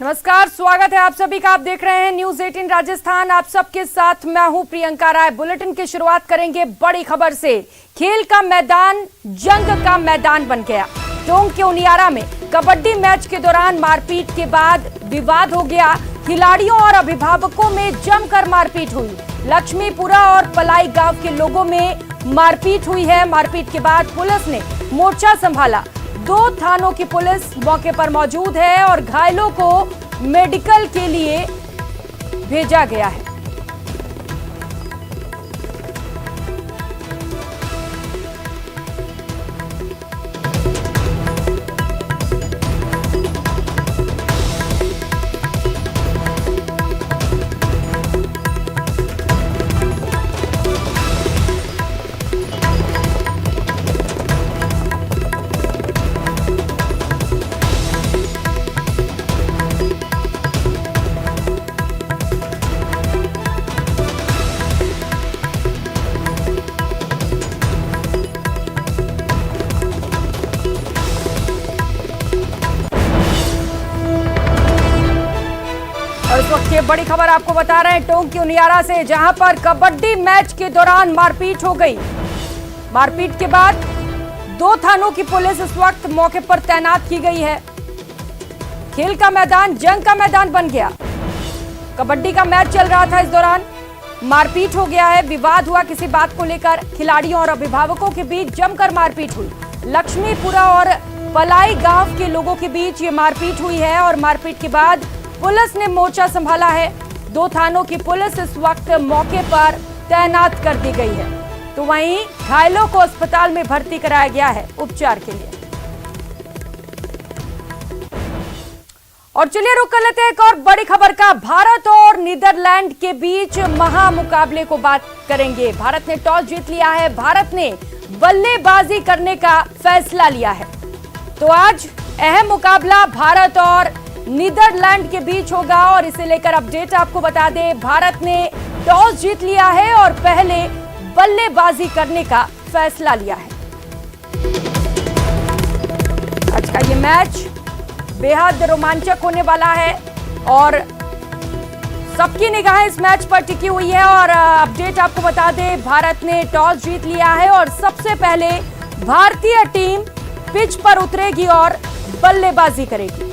नमस्कार, स्वागत है आप सभी का। आप देख रहे हैं न्यूज 18 राजस्थान। आप सबके साथ मैं हूं प्रियंका राय। बुलेटिन की शुरुआत करेंगे बड़ी खबर से। खेल का मैदान जंग का मैदान बन गया। टोंक के उनियारा में कबड्डी मैच के दौरान मारपीट के बाद विवाद हो गया। खिलाड़ियों और अभिभावकों में जमकर मारपीट हुई। लक्ष्मीपुरा और पलाई गांव के लोगों में मारपीट हुई है। मारपीट के बाद पुलिस ने मोर्चा संभाला। 2 थानों की पुलिस मौके पर मौजूद है और घायलों को मेडिकल के लिए भेजा गया है। इस वक्त ये बड़ी खबर आपको बता रहे हैं टोंक के उनियारा से, जहां पर कबड्डी मैच के दौरान मारपीट हो गई। मारपीट के बाद 2 थानों की पुलिस इस वक्त मौके पर तैनात की गई है। खेल का मैदान जंग का मैदान बन गया। कबड्डी का मैच चल रहा था, इस दौरान मारपीट हो गया है। विवाद हुआ किसी बात को लेकर। खिलाड़ियों और अभिभावकों के बीच जमकर मारपीट हुई। लक्ष्मीपुरा और पलाई गांव के लोगों के बीच ये मारपीट हुई है और मारपीट के बाद पुलिस ने मोर्चा संभाला है। 2 थानों की पुलिस इस वक्त मौके पर तैनात कर दी गई है। तो वहीं घायलों को अस्पताल में भर्ती कराया गया है उपचार के लिए। और चलिए रुक कर लेते हैं एक और बड़ी खबर का। भारत और नीदरलैंड के बीच महामुकाबले को बात करेंगे। भारत ने टॉस जीत लिया है। भारत ने बल्लेबाजी करने का फैसला लिया है। तो आज अहम मुकाबला भारत और नीदरलैंड के बीच होगा और इसे लेकर अपडेट आपको बता दें। भारत ने टॉस जीत लिया है और पहले बल्लेबाजी करने का फैसला लिया है। आज का ये मैच बेहद रोमांचक होने वाला है और सबकी निगाहें इस मैच पर टिकी हुई है। और अपडेट आपको बता दें, भारत ने टॉस जीत लिया है और सबसे पहले भारतीय टीम पिच पर उतरेगी और बल्लेबाजी करेगी।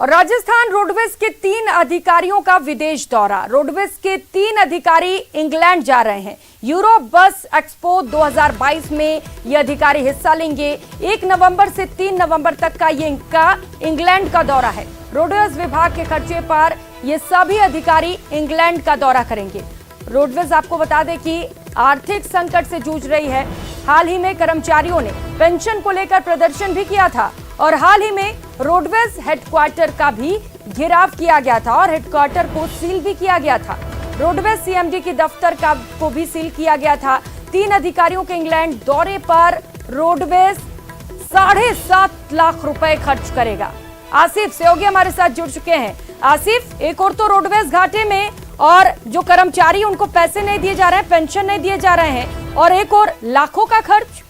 और राजस्थान रोडवेज के 3 अधिकारियों का विदेश दौरा। रोडवेज के 3 अधिकारी इंग्लैंड जा रहे हैं। यूरोप बस एक्सपो 2022 में ये अधिकारी हिस्सा लेंगे। 1 नवंबर से 3 नवंबर तक का ये इनका इंग्लैंड का दौरा है। रोडवेज विभाग के खर्चे पर ये सभी अधिकारी इंग्लैंड का दौरा करेंगे। रोडवेज आपको बता दें कि आर्थिक संकट से जूझ रही है। हाल ही में कर्मचारियों ने पेंशन को लेकर प्रदर्शन भी किया था और हाल ही में रोडवेज हेडक्वार्टर का भी घेराव किया गया था और हेडक्वार्टर को सील भी किया गया था। रोडवेज सीएमडी की दफ्तर को भी सील किया गया था। 3 अधिकारियों के इंग्लैंड दौरे पर रोडवेज 7.5 लाख रुपए खर्च करेगा। आसिफ सहयोगी हमारे साथ जुड़ चुके हैं। आसिफ, एक और तो रोडवेज घाटे में और जो कर्मचारी उनको पैसे नहीं दिए जा रहे हैं, पेंशन नहीं दिए जा रहे हैं, और एक और लाखों का खर्च।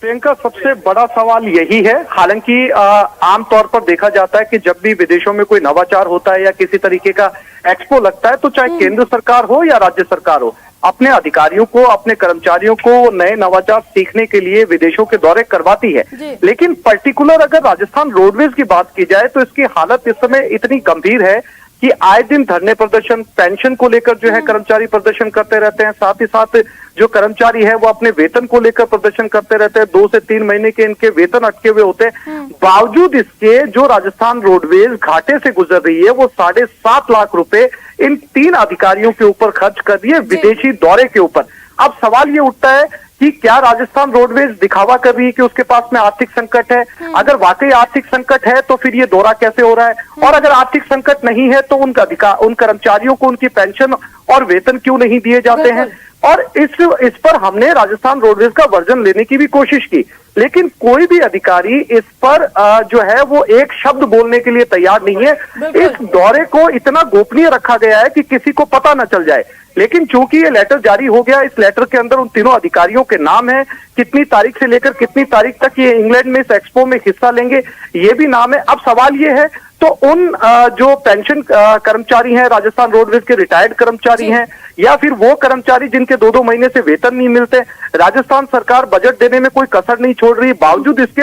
प्रियंका, सबसे बड़ा सवाल यही है। हालांकि आमतौर पर देखा जाता है कि जब भी विदेशों में कोई नवाचार होता है या किसी तरीके का एक्सपो लगता है तो चाहे केंद्र सरकार हो या राज्य सरकार हो, अपने अधिकारियों को, अपने कर्मचारियों को नए नवाचार सीखने के लिए विदेशों के दौरे करवाती है। लेकिन पर्टिकुलर अगर राजस्थान रोडवेज की बात की जाए तो इसकी हालत इस समय इतनी गंभीर है कि आए दिन धरने प्रदर्शन, पेंशन को लेकर जो है कर्मचारी प्रदर्शन करते रहते हैं। साथ ही साथ जो कर्मचारी है वो अपने वेतन को लेकर प्रदर्शन करते रहते हैं। 2 से 3 महीने के इनके वेतन अटके हुए होते हैं। बावजूद इसके जो राजस्थान रोडवेज घाटे से गुजर रही है वो 7.5 लाख रुपए इन 3 अधिकारियों के ऊपर खर्च कर दिए विदेशी दौरे के ऊपर। अब सवाल ये उठता है कि क्या राजस्थान रोडवेज दिखावा कर रही है कि उसके पास में आर्थिक संकट है? अगर वाकई आर्थिक संकट है तो फिर ये दौरा कैसे हो रहा है? और अगर आर्थिक संकट नहीं है तो उन कर्मचारियों को उनकी पेंशन और वेतन क्यों नहीं दिए जाते हैं? और इस पर हमने राजस्थान रोडवेज का वर्जन लेने की भी कोशिश की, लेकिन कोई भी अधिकारी इस पर जो है वो एक शब्द बोलने के लिए तैयार नहीं है। इस दौरे को इतना गोपनीय रखा गया है कि किसी को पता न चल जाए। लेकिन चूंकि ये लेटर जारी हो गया, इस लेटर के अंदर उन तीनों अधिकारियों के नाम है, कितनी तारीख से लेकर कितनी तारीख तक ये इंग्लैंड में इस एक्सपो में हिस्सा लेंगे ये भी नाम है। अब सवाल ये है तो उन जो पेंशन कर्मचारी हैं, राजस्थान रोडवेज के रिटायर्ड कर्मचारी हैं, या फिर वो कर्मचारी जिनके 2-2 महीने से वेतन नहीं मिलते, राजस्थान सरकार बजट देने में कोई कसर नहीं छोड़ रही, बावजूद इसके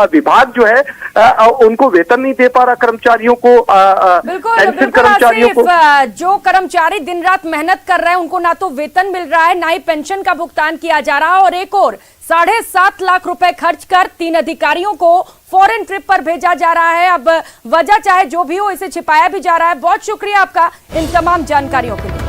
विभाग जो है उनको वेतन नहीं दे पा रहा कर्मचारियों को, पेंशन कर्मचारियों को। जो कर्मचारी दिन रात मेहनत कर रहे हैं उनको ना तो वेतन मिल रहा है, ना ही पेंशन का भुगतान किया जा रहा है, और एक और 7.5 लाख रुपए खर्च कर 3 अधिकारियों को फॉरेन ट्रिप पर भेजा जा रहा है। अब वजह चाहे जो भी हो, इसे छिपाया भी जा रहा है। बहुत शुक्रिया आपका इन तमाम जानकारियों के लिए।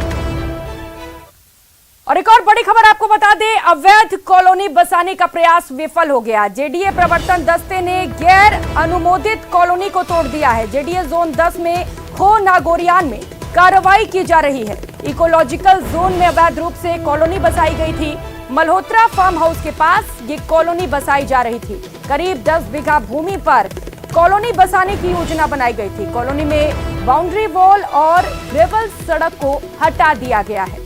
और एक और बड़ी खबर आपको बता दें, अवैध कॉलोनी बसाने का प्रयास विफल हो गया। जेडीए प्रवर्तन दस्ते ने गैर अनुमोदित कॉलोनी को तोड़ दिया है। जेडीए जोन 10 में खो नागोरियान में कार्रवाई की जा रही है। इकोलॉजिकल जोन में अवैध रूप से कॉलोनी बसाई गई थी। मल्होत्रा फार्म हाउस के पास ये कॉलोनी बसाई जा रही थी। करीब 10 बीघा भूमि पर कॉलोनी बसाने की योजना बनाई गई थी। कॉलोनी में बाउंड्री वॉल और ग्रेवल सड़क को हटा दिया गया है।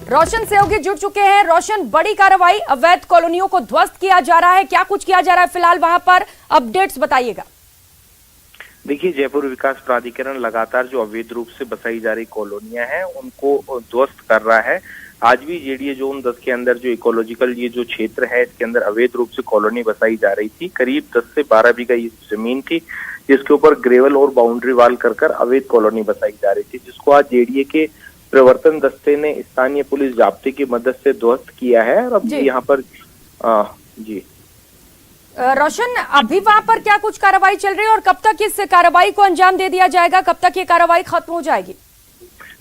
रोशन सहयोगी जुड़ चुके हैं। रोशन, बड़ी कार्रवाई, अवैध कॉलोनियों को ध्वस्त किया जा रहा है, क्या कुछ किया जा रहा है फिलहाल वहां पर, अपडेट्स बताइएगा। देखिए, जयपुर विकास प्राधिकरण लगातार जो अवैध रूप से बसाई जा रही कॉलोनियां हैं उनको ध्वस्त कर रहा है। आज भी जेडीए जोन 10 के अंदर जो इकोलॉजिकल ये जो क्षेत्र है इसके अंदर अवैध रूप से कॉलोनी बसाई जा रही थी। करीब 10 से 12 बीघा ये जमीन थी जिसके ऊपर ग्रेवल और बाउंड्री वाल कर अवैध कॉलोनी बसाई जा रही थी, जिसको आज जेडीए के प्रवर्तन दस्ते ने स्थानीय पुलिस जाब्ते की मदद से ध्वस्त किया है। और अब यहाँ पर जी रोशन, अभी वहां पर क्या कुछ कार्रवाई चल रही है और कब तक इस कार्रवाई को अंजाम दे दिया जाएगा, कब तक ये कार्रवाई खत्म हो जाएगी?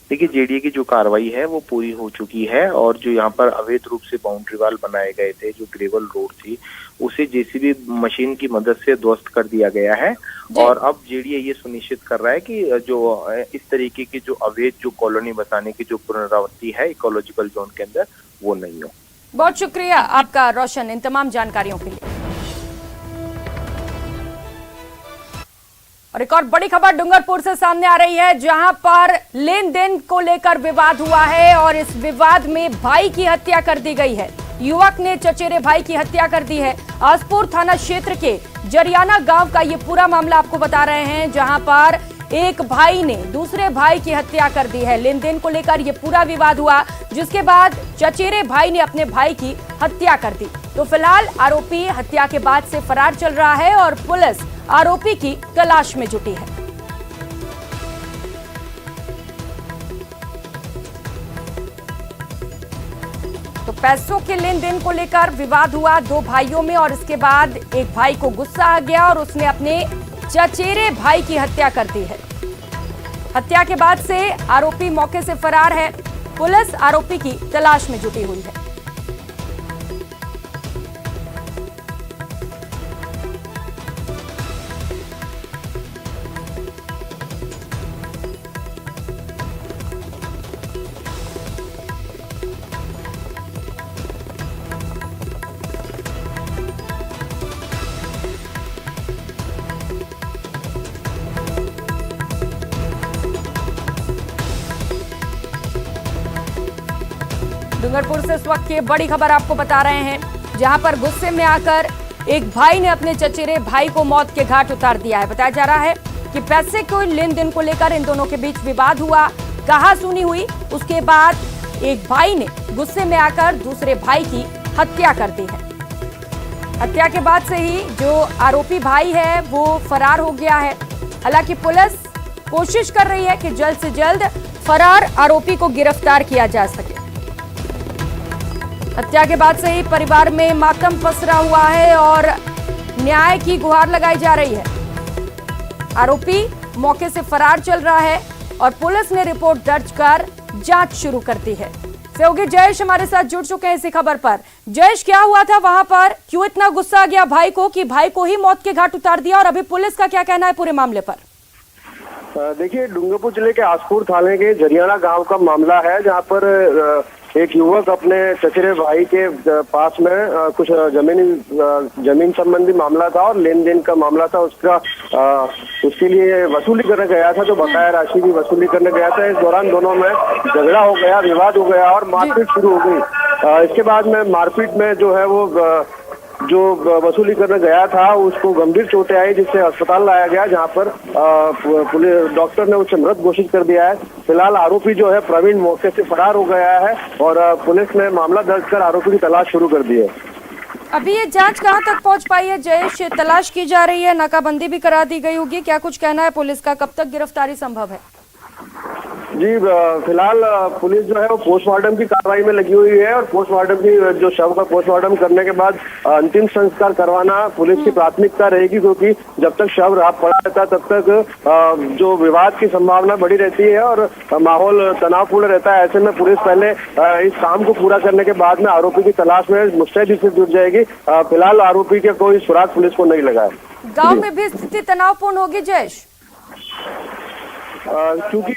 देखिए, जेडीए की जो कार्रवाई है वो पूरी हो चुकी है और जो यहाँ पर अवैध रूप से बाउंड्री वाल बनाए गए थे, जो ग्रेवल रोड थी, उसे जेसीबी मशीन की मदद से ध्वस्त कर दिया गया है। और अब जेडीए ये सुनिश्चित कर रहा है कि जो इस तरीके की जो अवैध जो कॉलोनी बसाने की जो पुनरावृत्ति है इकोलॉजिकल जोन के अंदर वो नहीं हो। बहुत शुक्रिया आपका रोशन इन तमाम जानकारियों के लिए। और एक और बड़ी खबर डूंगरपुर से सामने आ रही है, जहां पर लेन देन को लेकर विवाद हुआ है और इस विवाद में भाई की हत्या कर दी गई है। युवक ने चचेरे भाई की हत्या कर दी है। आसपुर थाना क्षेत्र के जरियाना गांव का ये पूरा मामला आपको बता रहे हैं, जहां पर एक भाई ने दूसरे भाई की हत्या कर दी है। लेन देन को लेकर ये पूरा विवाद हुआ, जिसके बाद चचेरे भाई ने अपने भाई की हत्या कर दी। तो फिलहाल आरोपी हत्या के बाद से फरार चल रहा है और पुलिस आरोपी की तलाश में जुटी है। तो पैसों के लेन देन को लेकर विवाद हुआ 2 भाइयों में और इसके बाद एक भाई को गुस्सा आ गया और उसने अपने चचेरे भाई की हत्या कर दी है। हत्या के बाद से आरोपी मौके से फरार है। पुलिस आरोपी की तलाश में जुटी हुई है। डूंगरपुर से इस वक्त की बड़ी खबर आपको बता रहे हैं, जहां पर गुस्से में आकर एक भाई ने अपने चचेरे भाई को मौत के घाट उतार दिया है। बताया जा रहा है कि पैसे के लेन देन को लेकर इन दोनों के बीच विवाद हुआ, कहासुनी हुई। उसके बाद एक भाई ने गुस्से में आकर दूसरे भाई की हत्या कर दी है। हत्या के बाद से ही जो आरोपी भाई है वो फरार हो गया है। हालांकि पुलिस कोशिश कर रही है कि जल्द से जल्द फरार आरोपी को गिरफ्तार किया जा सके। हत्या के बाद से ही परिवार में मातम पसरा हुआ है और न्याय की गुहार लगाई जा रही है। आरोपी मौके से फरार चल रहा है और पुलिस ने रिपोर्ट दर्ज कर जांच शुरू कर दी है। सहयोगी जयेश हमारे साथ जुड़ चुके हैं इसी खबर पर। जयेश, क्या हुआ था वहां पर, क्यों इतना गुस्सा आ गया भाई को कि भाई को ही मौत के घाट उतार दिया, और अभी पुलिस का क्या कहना है पूरे मामले पर? देखिए, डूंगरपुर जिले के आसपुर थाने के जरियाना गांव का मामला है, जहां पर एक युवक अपने चचेरे भाई के पास में कुछ जमीन संबंधी मामला था और लेन देन का मामला था। उसके लिए वसूली करने गया था, तो बकाया राशि की वसूली करने गया था। इस दौरान दोनों में झगड़ा हो गया, विवाद हो गया और मारपीट शुरू हो गई। इसके बाद में मारपीट में जो है वो जो वसूली करने गया था उसको गंभीर चोटें आई, जिससे अस्पताल लाया गया, जहां पर पुलिस डॉक्टर ने उसे मृत घोषित कर दिया है। फिलहाल आरोपी जो है प्रवीण मौके से फरार हो गया है और पुलिस ने मामला दर्ज कर आरोपी की तलाश शुरू कर दी है। अभी ये जांच कहां तक पहुंच पाई है जयेश? तलाश की जा रही है, नाकाबंदी भी करा दी गई होगी, क्या कुछ कहना है पुलिस का? कब तक गिरफ्तारी संभव है? जी, फिलहाल पुलिस जो है वो पोस्टमार्टम की कार्रवाई में लगी हुई है और पोस्टमार्टम की जो शव का पोस्टमार्टम करने के बाद अंतिम संस्कार करवाना पुलिस की प्राथमिकता रहेगी, क्योंकि जब तक शव पड़ा रहता तब तक जो विवाद की संभावना बढ़ी रहती है और माहौल तनावपूर्ण रहता है। ऐसे में पुलिस पहले इस काम को पूरा करने के बाद में आरोपी की तलाश में मुस्तैदी से जुट जाएगी। फिलहाल आरोपी के कोई सुराग पुलिस को नहीं लगा है। गाँव में भी स्थिति तनावपूर्ण होगी जयेश? क्योंकि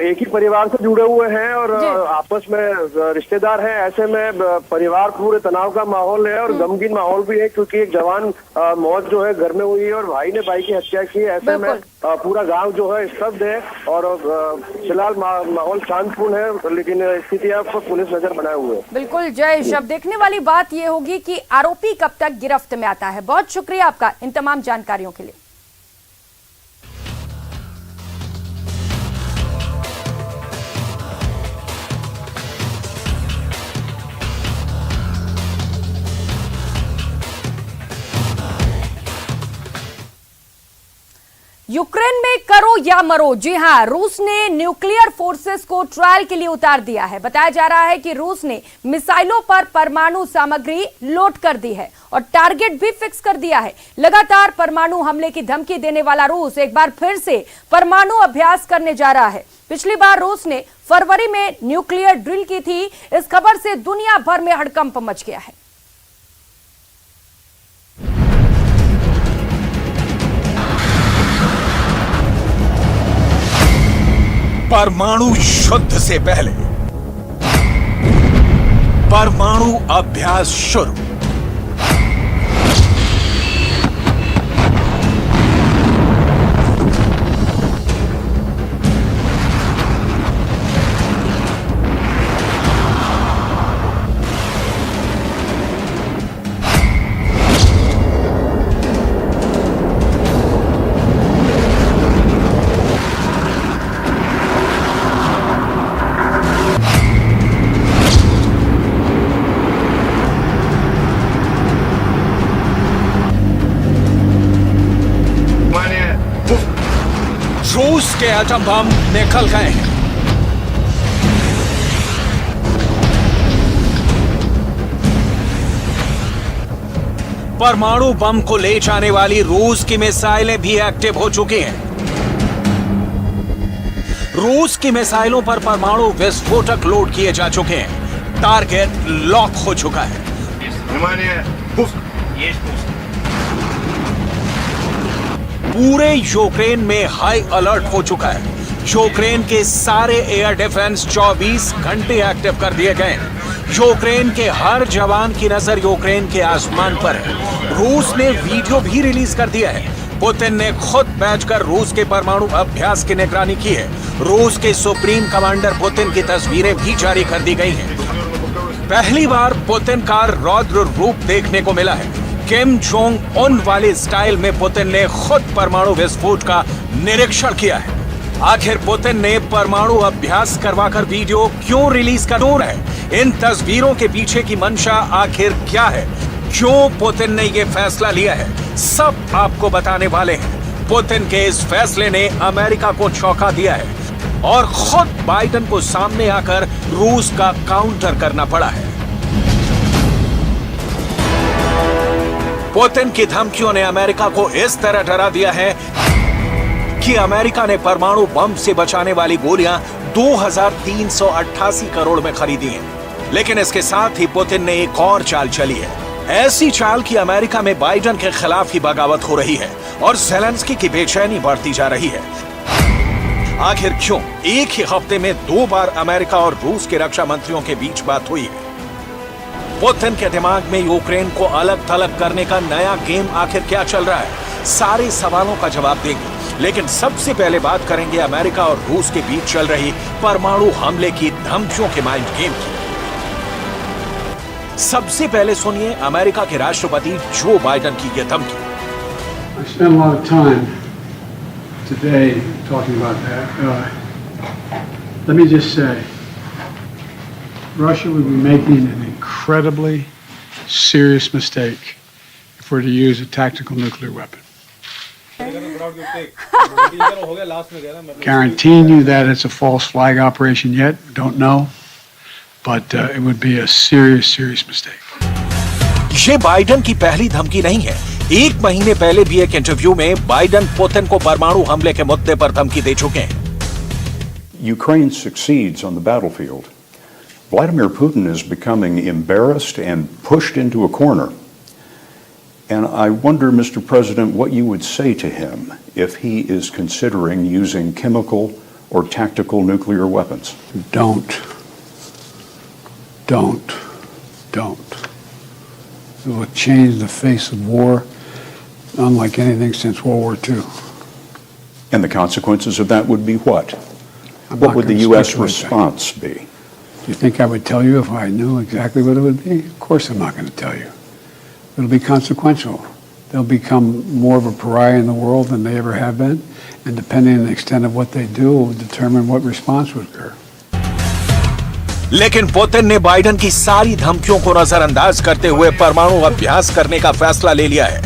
एक ही परिवार से जुड़े हुए हैं और आपस में रिश्तेदार हैं, ऐसे में परिवार पूरे तनाव का माहौल है और गमगीन माहौल भी है, क्योंकि एक जवान मौत जो है घर में हुई है और भाई ने भाई की हत्या की। ऐसे में पूरा गांव जो है स्तब्ध है और फिलहाल माहौल शांतिपूर्ण है, लेकिन स्थितियां पर पुलिस नजर बनाए हुए है। बिल्कुल जयेश, अब देखने वाली बात ये होगी कि आरोपी कब तक गिरफ्त में आता है। बहुत शुक्रिया आपका इन तमाम जानकारियों के लिए। यूक्रेन में करो या मरो, जी हां, रूस ने न्यूक्लियर फोर्सेस को ट्रायल के लिए उतार दिया है। बताया जा रहा है कि रूस ने मिसाइलों पर परमाणु सामग्री लोड कर दी है और टारगेट भी फिक्स कर दिया है। लगातार परमाणु हमले की धमकी देने वाला रूस एक बार फिर से परमाणु अभ्यास करने जा रहा है। पिछली बार रूस ने फरवरी में न्यूक्लियर ड्रिल की थी। इस खबर से दुनिया भर में हड़कंप मच गया है। परमाणु युद्ध से पहले परमाणु अभ्यास शुरू। रूस के एटम बम निकल गए हैं। परमाणु बम को ले जाने वाली रूस की मिसाइलें भी एक्टिव हो चुकी हैं। रूस की मिसाइलों पर परमाणु विस्फोटक लोड किए जा चुके हैं। टारगेट लॉक हो चुका है। पूरे यूक्रेन में हाई अलर्ट हो चुका है। यूक्रेन के सारे एयर डिफेंस 24 घंटे एक्टिव कर दिए गए हैं। यूक्रेन के हर जवान की नजर यूक्रेन के आसमान पर है। रूस ने वीडियो भी रिलीज कर दिया है। पुतिन ने खुद बैठकर रूस के परमाणु अभ्यास की निगरानी की है। रूस के सुप्रीम कमांडर पुतिन की तस्वीरें भी जारी कर दी गई हैं। पहली बार पुतिन का रौद्र रूप देखने को मिला है। किम जोंग उन वाले स्टाइल में पुतिन ने खुद परमाणु विस्फोट का निरीक्षण किया है। आखिर पुतिन ने परमाणु अभ्यास करवाकर वीडियो क्यों रिलीज कर रहा है? इन तस्वीरों के पीछे की मंशा आखिर क्या है? क्यों पुतिन ने यह फैसला लिया है? सब आपको बताने वाले हैं। पुतिन के इस फैसले ने अमेरिका को चौंका दिया है और खुद बाइडेन को सामने आकर रूस का काउंटर करना पड़ा है। पुतिन की धमकियों ने अमेरिका को इस तरह डरा दिया है कि अमेरिका ने परमाणु बम से बचाने वाली गोलियां 2388 करोड़ में खरीदी हैं। लेकिन इसके साथ ही पुतिन ने एक और चाल चली है। ऐसी चाल कि अमेरिका में बाइडेन के खिलाफ ही बगावत हो रही है और ज़ेलेंस्की की बेचैनी बढ़ती जा रही है। आखिर क्यों एक ही हफ्ते में 2 बार अमेरिका और रूस के रक्षा मंत्रियों के बीच बात हुई है? पुतिन के दिमाग में यूक्रेन को अलग थलग करने का नया गेम आखिर क्या चल रहा है? सारे सवालों का जवाब देंगे, लेकिन सबसे पहले बात करेंगे अमेरिका और रूस के बीच चल रही परमाणु हमले की धमकियों के माइंड गेम की। सबसे पहले सुनिए अमेरिका के राष्ट्रपति जो बाइडेन की यह धमकी। I spent a lot of time today talking about that. Let me just say, Russia would be making an incredibly serious mistake if we're to use a tactical nuclear weapon. Guaranteeing you that it's a false flag operation yet, don't know, but it would be a serious, serious mistake. ये Biden की पहली धमकी नहीं है। 1 महीने पहले भी एक इंटरव्यू में बाइडेन पुतिन को परमाणु हमले के मुद्दे पर धमकी दे चुके हैं। Ukraine succeeds on the battlefield, Vladimir Putin is becoming embarrassed and pushed into a corner. And I wonder, Mr. President, what you would say to him if he is considering using chemical or tactical nuclear weapons. Don't. It will change the face of war unlike anything since World War II. And the consequences of that would be what? What would the U.S. response be? Do you think I would tell you if I knew exactly what it would be? Of course I'm not going to tell you. It'll be consequential. They'll become more of a pariah in the world than they ever have been, and depending on the extent of what they do will determine what response would occur. लेकिन Putin ने Biden की सारी धमकियों को नजरअंदाज करते हुए परमाणु अभ्यास करने का फैसला ले लिया है।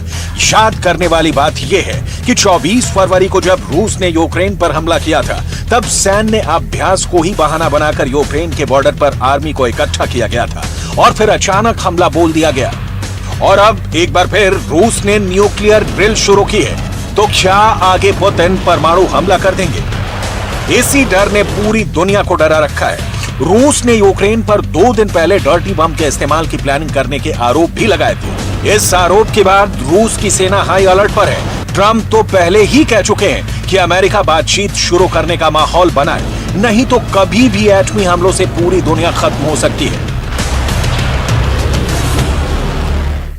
याद करने वाली बात यह है कि 24 फरवरी को जब रूस ने यूक्रेन पर हमला किया था, तब सैन्य अभ्यास को ही बहाना बनाकर यूक्रेन के बॉर्डर पर आर्मी को इकट्ठा किया गया था और फिर अचानक हमला बोल दिया गया। और अब एक बार फिर रूस ने न्यूक्लियर ड्रिल शुरू की है, तो क्या आगे पुतिन परमाणु हमला कर देंगे? इसी डर ने पूरी दुनिया को डरा रखा है। रूस ने यूक्रेन पर 2 दिन पहले डर्टी बम के इस्तेमाल की प्लानिंग करने के आरोप भी लगाए थे। इस आरोप के बाद रूस की सेना हाई अलर्ट पर है। ट्रंप तो पहले ही कह चुके हैं कि अमेरिका बातचीत शुरू करने का माहौल बनाए, नहीं तो कभी भी एटमी हमलों से पूरी दुनिया खत्म हो सकती है।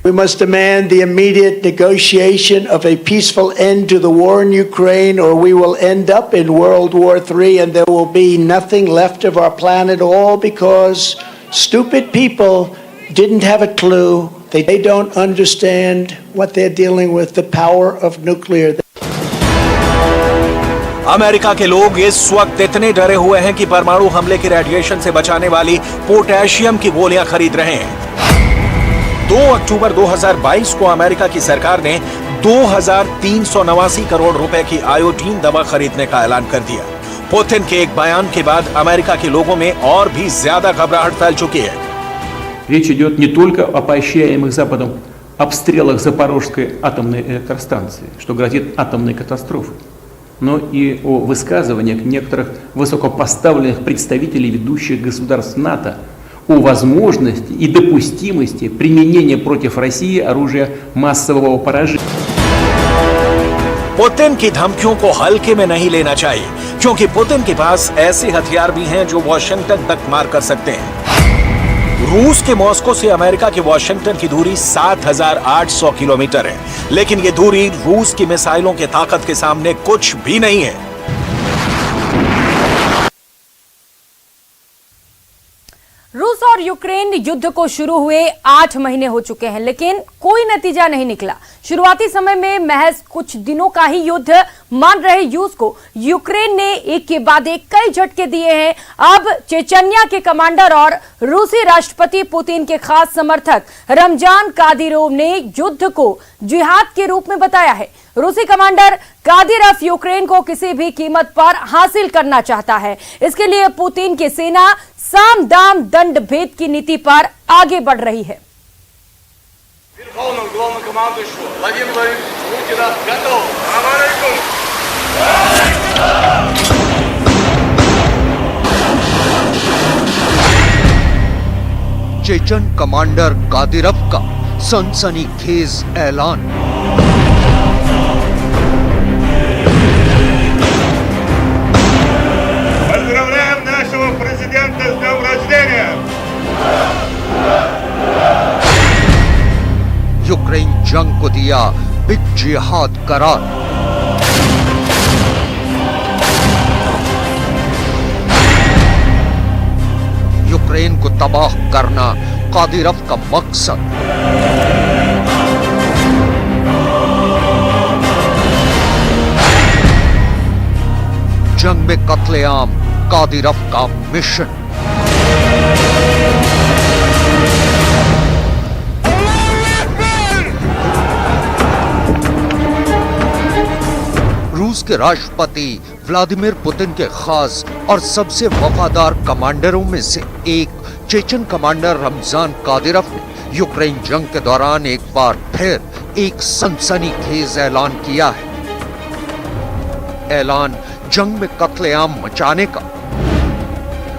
We must demand the immediate negotiation of a peaceful end to the war in Ukraine, or we will end up in World War III, and there will be nothing left of our planet, all because stupid people didn't have a clue. They don't understand what they're dealing with, the power of nuclear. America के लोग इस वक्त इतने डरे हुए हैं कि परमाणु हमले के रेडिएशन से बचाने वाली पोटेशियम की गोलियां खरीद रहे हैं। 2 अक्टूबर 2022 को अमेरिका की सरकार ने 2389 करोड़ रुपए की आयोडीन दवा खरीदने का ऐलान कर दिया। पुतिन के एक बयान के बाद अमेरिका के लोगों में और भी ज्यादा घबराहट फैल चुकी है। Речь идет не только о поощряемых Западом обстрелах Запорожской атомной электростанции, что грозит атомной катастрофой, но и о высказываниях некоторых высокопоставленных представителей ведущих государств НАТО о возможности и допустимости применения против России оружия массового поражения. पुतिन की धमकियों को हल्के में नहीं लेना चाहिए, क्योंकि पुतिन के पास ऐसे हथियार भी हैं जो वॉशिंगटन तक मार कर सकते हैं। रूस के मॉस्को से अमेरिका के वॉशिंगटन की दूरी 7,800 किलोमीटर है, लेकिन ये दूरी रूस की मिसाइलों की ताकत के सामने कुछ भी नहीं है। रूस और यूक्रेन युद्ध को शुरू हुए 8 महीने हो चुके हैं, लेकिन कोई नतीजा नहीं निकला। शुरुआती समय में महज कुछ दिनों का ही युद्ध मान रहे रूस को यूक्रेन ने एक के बाद एक कई झटके दिए हैं। अब चेचन्या के कमांडर और रूसी राष्ट्रपति पुतिन के खास समर्थक रमजान कादिरोव ने युद्ध को जिहाद के रूप में बताया है। रूसी कमांडर कादिरोव यूक्रेन को किसी भी कीमत पर हासिल करना चाहता है। इसके लिए पुतिन की सेना साम दाम दंड भेद की नीति पर आगे बढ़ रही है। चेचन कमांडर कादिरोव का सनसनीखेज ऐलान। दिया बिग जिहाद करार। यूक्रेन को तबाह करना कादिरोव का मकसद। जंग में कत्लेआम कादिरोव का मिशन। रूस के राष्ट्रपति व्लादिमीर पुतिन के खास और सबसे वफादार कमांडरों में से एक चेचन कमांडर रमजान कादिरोव ने यूक्रेन जंग के दौरान एक बार फिर एक सनसनीखेज ऐलान किया है। ऐलान जंग में कत्लेआम मचाने का।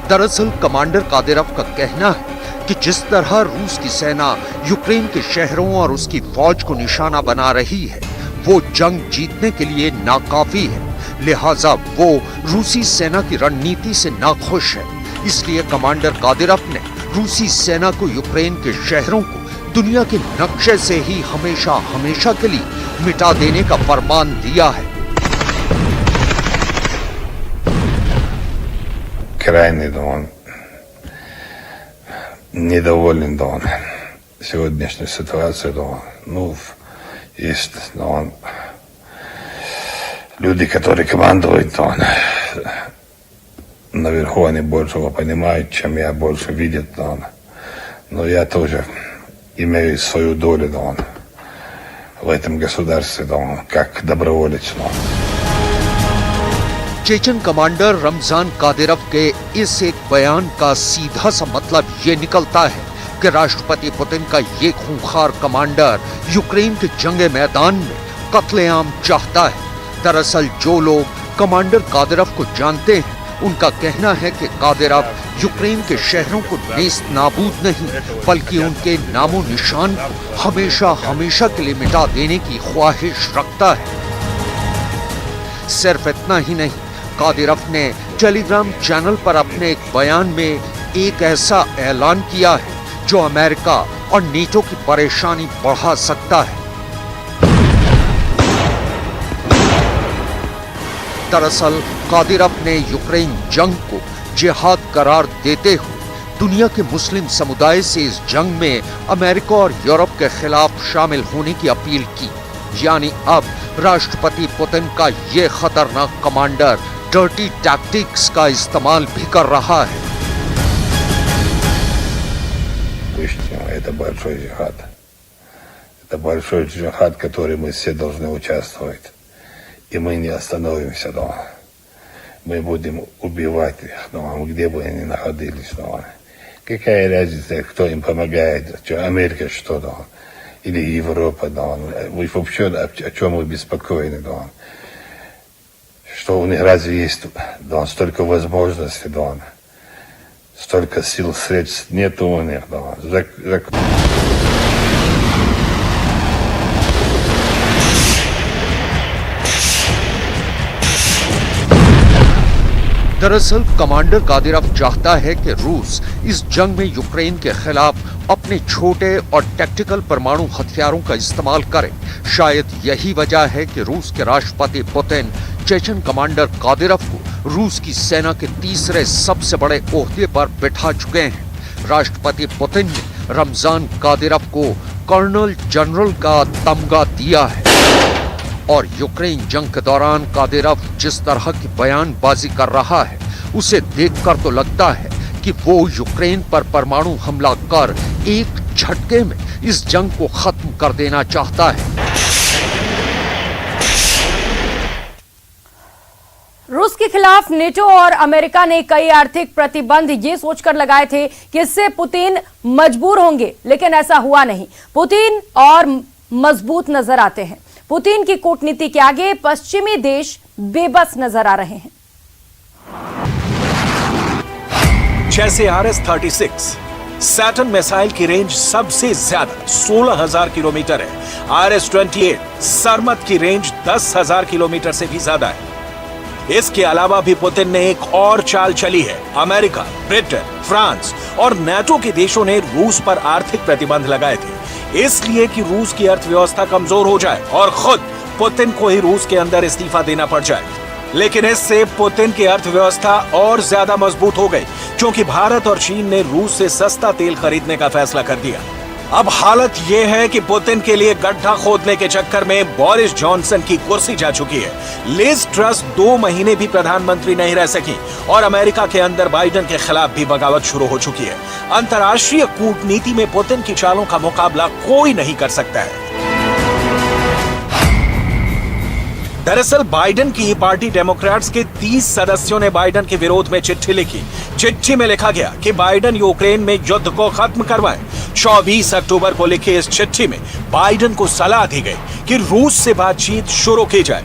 दरअसल कमांडर कादिरोव का कहना है कि जिस तरह रूस की सेना यूक्रेन के शहरों और उसकी फौज को निशाना बना रही है, वो जंग जीतने के लिए नाकाफी है। लिहाजा वो रूसी सेना की रणनीति से नाखुश है। इसलिए कमांडर कादिरोव ने रूसी सेना को यूक्रेन के शहरों को दुनिया के नक्शे से ही हमेशा हमेशा के लिए मिटा देने का फरमान दिया है। Крайне да он недоволен, да он сегодняшней ситуацией, да он, ну, есть, да он, люди, которые командуют, да он, наверху они больше его понимают, чем я, больше видят, да он, но я тоже имею свою долю, да он, в этом государстве, да он, как доброволец, да он. चेचन कमांडर रमजान कादिरोव के इस एक बयान का सीधा सा मतलब ये निकलता है कि राष्ट्रपति पुतिन का ये खूंखार कमांडर यूक्रेन के जंगे मैदान में कत्लेआम चाहता है। दरअसल जो लोग कमांडर कादिरोव को जानते हैं, उनका कहना है कि कादिरोव यूक्रेन के शहरों को नेस्त नाबूद नहीं, बल्कि उनके नामो निशान को हमेशा हमेशा के लिए मिटा देने की ख्वाहिश रखता है। सिर्फ इतना ही नहीं, कादिरोव ने टेलीग्राम चैनल पर अपने एक बयान में एक ऐसा ऐलान किया है जो अमेरिका और नेटो की परेशानी बढ़ा सकता है। दरअसल कादिरोव ने यूक्रेन जंग को जिहाद करार देते हुए दुनिया के मुस्लिम समुदाय से इस जंग में अमेरिका और यूरोप के खिलाफ शामिल होने की अपील की। यानी अब राष्ट्रपति पुतिन का ये खतरनाक कमांडर डर्टी टैक्टिक्स का इस्तेमाल भी कर रहा है। Это большой джихад. Это большой джихад, который мы все должны участвовать. И мы не остановимся дома. Мы будем убивать их дома, где бы они находились дома. Какая разница, кто им помогает, Америка что дома, или Европа дома. Вы вообще о чем вы беспокоены дома? Что у них разве есть дома столько возможностей дома? Столько сил, средств нет у них дома. दरअसल कमांडर कादिरोव चाहता है कि रूस इस जंग में यूक्रेन के खिलाफ अपने छोटे और टैक्टिकल परमाणु हथियारों का इस्तेमाल करे। शायद यही वजह है कि रूस के राष्ट्रपति पुतिन चेचन कमांडर कादिरोव को रूस की सेना के तीसरे सबसे बड़े ओहदे पर बिठा चुके हैं। राष्ट्रपति पुतिन ने रमजान कादिरोव को कर्नल जनरल का तमगा दिया है और यूक्रेन जंग के दौरान कादिरोव जिस तरह की बयानबाजी कर रहा है, उसे देखकर तो लगता है कि वो यूक्रेन पर परमाणु हमला कर एक झटके में इस जंग को खत्म कर देना चाहता है। रूस के खिलाफ नेटो और अमेरिका ने कई आर्थिक प्रतिबंध ये सोचकर लगाए थे कि इससे पुतिन मजबूर होंगे, लेकिन ऐसा हुआ नहीं। पुतिन और मजबूत नजर आते हैं। पुतिन की कूटनीति के आगे पश्चिमी देश बेबस नजर आ रहे हैं। जैसे RS-36 सैटर्न मिसाइल की रेंज सबसे ज्यादा 16,000 किलोमीटर है। RS-28 सरमत की रेंज 10,000 किलोमीटर से भी ज्यादा है। इसके अलावा भी पुतिन ने एक और चाल चली है। अमेरिका, ब्रिटेन, फ्रांस और नाटो के देशों ने रूस पर आर्थिक प्रतिबंध लगाए थे। इसलिए कि रूस की अर्थव्यवस्था कमजोर हो जाए और खुद पुतिन को ही रूस के अंदर इस्तीफा देना पड़ जाए। लेकिन इससे पुतिन की अर्थव्यवस्था और ज्यादा मजबूत हो गई, क्योंकि भारत और चीन ने रूस से सस्ता तेल खरीदने का फैसला कर दिया। अब हालत यह है कि पुतिन के लिए गड्ढा खोदने के चक्कर में बोरिस जॉनसन की कुर्सी जा चुकी है। लिज ट्रस 2 महीने भी प्रधानमंत्री नहीं रह सकी और अमेरिका के अंदर बाइडेन के खिलाफ भी बगावत शुरू हो चुकी है। अंतर्राष्ट्रीय कूटनीति में पुतिन की चालों का मुकाबला कोई नहीं कर सकता है। दरअसल बाइडेन की पार्टी डेमोक्रेट्स के 30 सदस्यों ने बाइडेन के विरोध में चिट्ठी लिखी। चिट्ठी में लिखा गया कि बाइडेन यूक्रेन में युद्ध को खत्म करवाएं। 24 अक्टूबर को लिखी इस चिट्ठी में बाइडेन को सलाह दी गई कि रूस से बातचीत शुरू की जाए।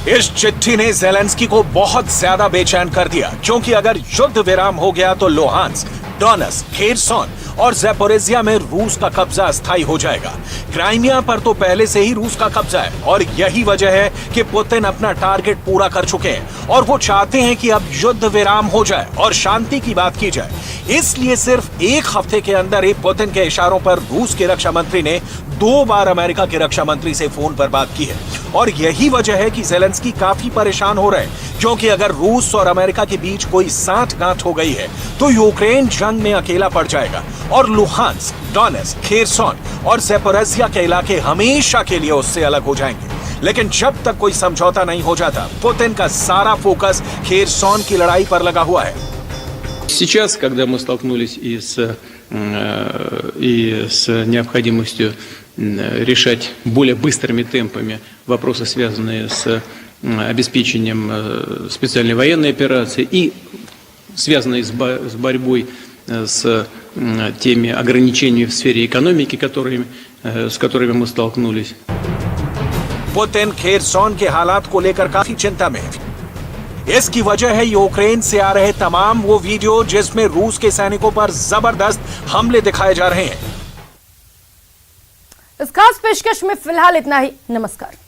इस चिट्ठी ने ज़ेलेंस्की को बहुत ज्यादा बेचैन कर दिया, क्योंकि अगर युद्ध विराम हो गया तो लुहांस्क, डोनेत्स्क, खेरसोन और ज़ैपोरिज़िया में रूस का कब्जा अस्थायी हो जाएगा। क्राइमिया पर तो पहले से ही रूस का कब्जा है और यही वजह है कि पुतिन अपना टारगेट पूरा कर चुके हैं और वो चाहते हैं कि अब युद्ध विराम हो जाए और शांति की बात की जाए। इसलिए सिर्फ 1 हफ्ते के अंदर ही पुतिन के इशारों पर रूस के रक्षा मंत्री ने 2 बार अमेरिका के रक्षा मंत्री से फोन पर बात की है और यही वजह है कि ज़ेलेंस्की काफी परेशान हो रहे हैं, क्योंकि अगर रूस और अमेरिका के बीच कोई साठगांठ हो गई है तो यूक्रेन जंग में अकेला पड़ जाएगा और लुहांस्क, डोनेत्स्क, खेरसोन और ज़ैपोरिज़िया के इलाके हमेशा के लिए उससे अलग हो जाएंगे। लेकिन जब तक कोई समझौता नहीं हो जाता, पुतिन का सारा फोकस खेरसोन की लड़ाई पर लगा हुआ है। Сейчас, когда мы столкнулись и с необходимостью решать более быстрыми темпами вопросы, связанные с обеспечением специальной военной операции и связанные с борьбой с теми ограничениями в сфере экономики, с которыми мы столкнулись. पुतिन खेरसोन के हालात को लेकर काफी चिंता में है। इसकी वजह है यूक्रेन से आ रहे तमाम वो वीडियो जिसमें रूस के सैनिकों पर जबरदस्त हमले दिखाए जा रहे हैं। इस खास पेशकश में फिलहाल इतना ही। नमस्कार।